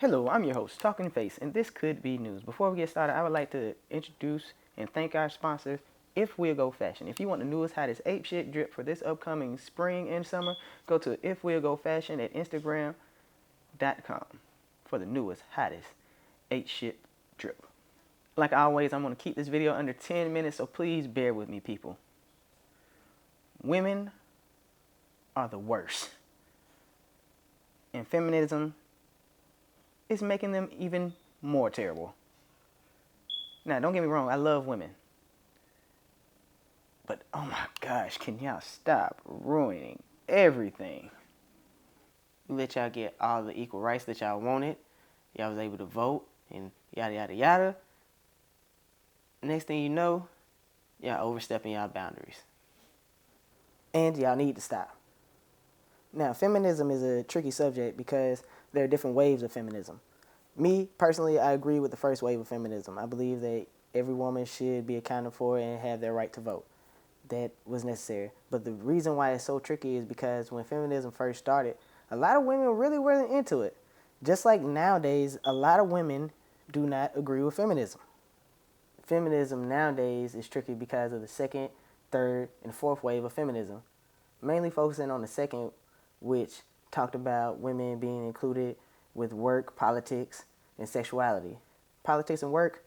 Hello, I'm your host, Talking Face, and this could be news. Before we get started, I would like to introduce and thank our sponsors, If We'll Go Fashion. If you want the newest, hottest ape shit drip for this upcoming spring and summer, go to If We'll Go Fashion at Instagram.com for the newest, hottest ape shit drip. Like always, I'm going to keep this video under 10 minutes, so please bear with me, people. Women are the worst, and feminism is making them even more terrible. Now, don't get me wrong, I love women. But oh my gosh, can y'all stop ruining everything? We let y'all get all the equal rights that y'all wanted. Y'all was able to vote and yada yada yada. Next thing you know, y'all overstepping y'all boundaries. And y'all need to stop. Now, feminism is a tricky subject because there are different waves of feminism. Me, personally, I agree with the first wave of feminism. I believe that every woman should be accounted for and have their right to vote. That was necessary. But the reason why it's so tricky is because when feminism first started, a lot of women really weren't into it. Just like nowadays, a lot of women do not agree with feminism. Feminism nowadays is tricky because of the second, third, and fourth wave of feminism. Mainly focusing on the second, which talked about women being included with work, politics, and sexuality. Politics and work,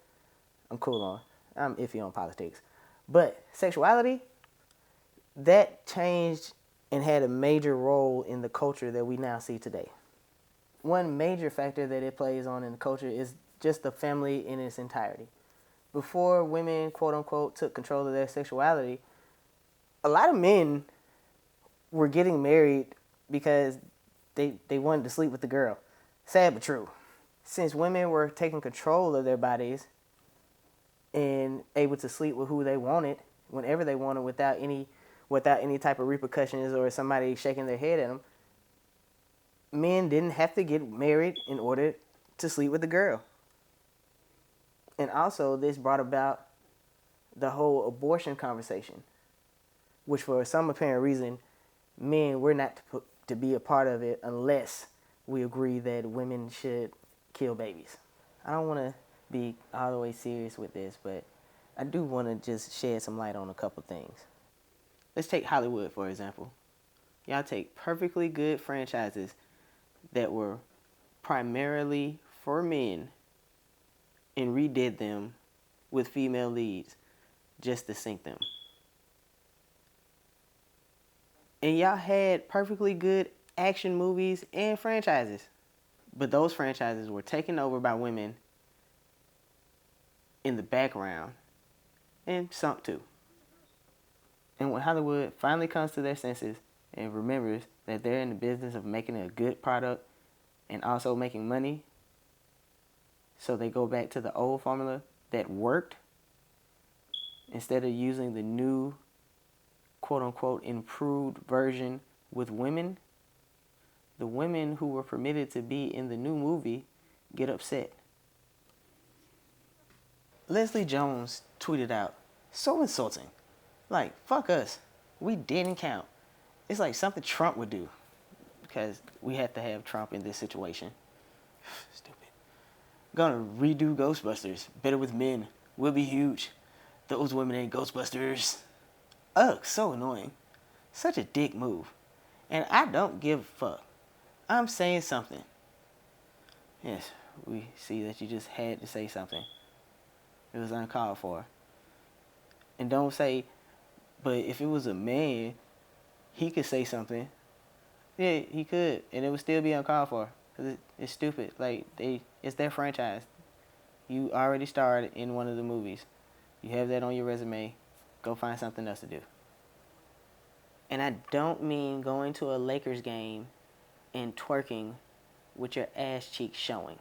I'm cool on. I'm iffy on politics. But sexuality, that changed and had a major role in the culture that we now see today. One major factor that it plays on in the culture is just the family in its entirety. Before women, quote unquote, took control of their sexuality, a lot of men were getting married because they wanted to sleep with the girl. Sad but true. Since women were taking control of their bodies and able to sleep with who they wanted, whenever they wanted, without any type of repercussions or somebody shaking their head at them, men didn't have to get married in order to sleep with the girl. And also, this brought about the whole abortion conversation, which for some apparent reason, men were not to be a part of it unless we agree that women should kill babies. I don't want to be all the way serious with this, but I do want to just shed some light on a couple things. Let's take Hollywood, for example. Y'all take perfectly good franchises that were primarily for men and redid them with female leads just to sink them. And y'all had perfectly good action movies and franchises. But those franchises were taken over by women in the background and sunk too. And when Hollywood finally comes to their senses and remembers that they're in the business of making a good product and also making money, so they go back to the old formula that worked instead of using the new, quote-unquote, improved version with women, the women who were permitted to be in the new movie get upset. Leslie Jones tweeted out, "So insulting. Like, fuck us. We didn't count." It's like something Trump would do, because we have to have Trump in this situation. Stupid. Gonna redo Ghostbusters. Better with men. We'll be huge. Those women ain't Ghostbusters. Ugh, so annoying. Such a dick move. And I don't give a fuck. I'm saying something. Yes, we see that you just had to say something. It was uncalled for. And don't say, but if it was a man, he could say something. Yeah, he could, and it would still be uncalled for. Cause it's stupid. Like, it's their franchise. You already starred in one of the movies. You have that on your resume. Go find something else to do. And I don't mean going to a Lakers game and twerking with your ass cheeks showing.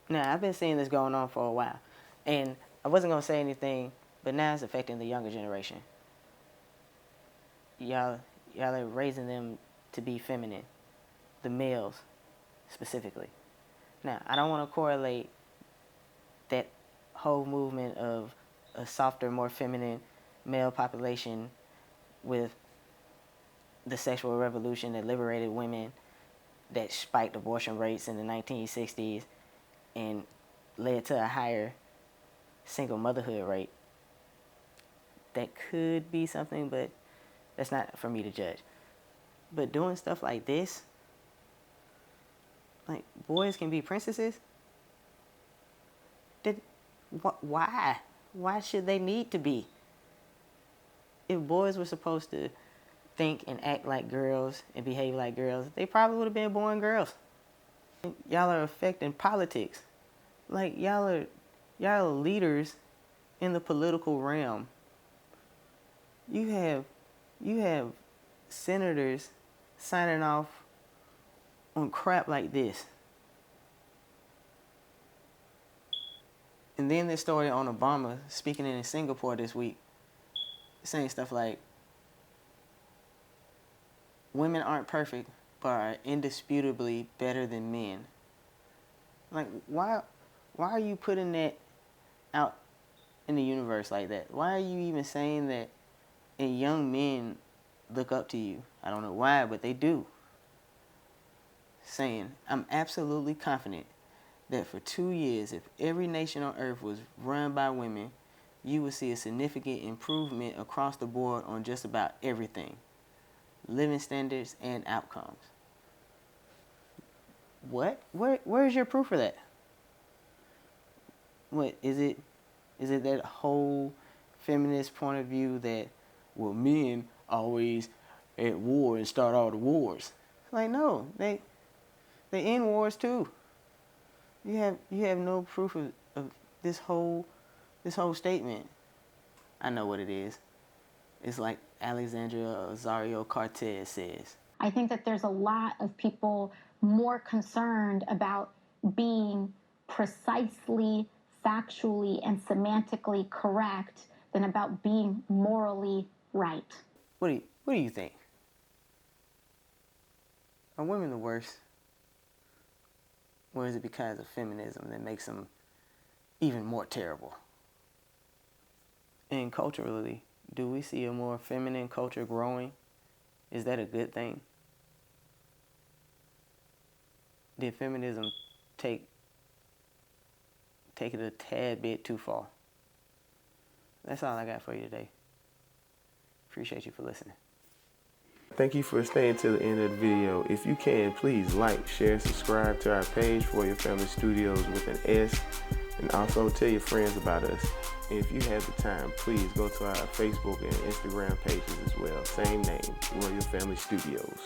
Now, I've been seeing this going on for a while, and I wasn't going to say anything, but now it's affecting the younger generation. Y'all are raising them to be feminine, the males specifically. Now, I don't want to correlate that whole movement of a softer, more feminine male population with the sexual revolution that liberated women that spiked abortion rates in the 1960s and led to a higher single motherhood rate. That could be something, but that's not for me to judge. But doing stuff like this, like boys can be princesses. Why? Why should they need to be? If boys were supposed to think and act like girls and behave like girls, they probably would have been born girls. Y'all are affecting politics. Like y'all are leaders in the political realm. You have senators signing off on crap like this. And then this story on Obama speaking in Singapore this week, saying stuff like, women aren't perfect, but are indisputably better than men. Like, why are you putting that out in the universe like that? Why are you even saying that and young men look up to you? I don't know why, but they do. Saying, I'm absolutely confident that for 2 years, if every nation on earth was run by women, you would see a significant improvement across the board on just about everything. Living standards and outcomes. What? Where's your proof of that? What is it? Is it that whole feminist point of view that, well, men always at war and start all the wars? Like, no, they end wars too. You have no proof of this whole statement. I know what it is. It's like Alexandria Ocasio-Cortez says. I think that there's a lot of people more concerned about being precisely, factually, and semantically correct than about being morally right. What do you think? Are women the worst? Or is it because of feminism that makes them even more terrible? And culturally, do we see a more feminine culture growing? Is that a good thing? Did feminism take it a tad bit too far? That's all I got for you today. Appreciate you for listening. Thank you for staying to the end of the video. If you can, please like, share, subscribe to our page, For Your Family Studios with an S, and also tell your friends about us. And if you have the time, please go to our Facebook and Instagram pages as well. Same name, For Your Family Studios.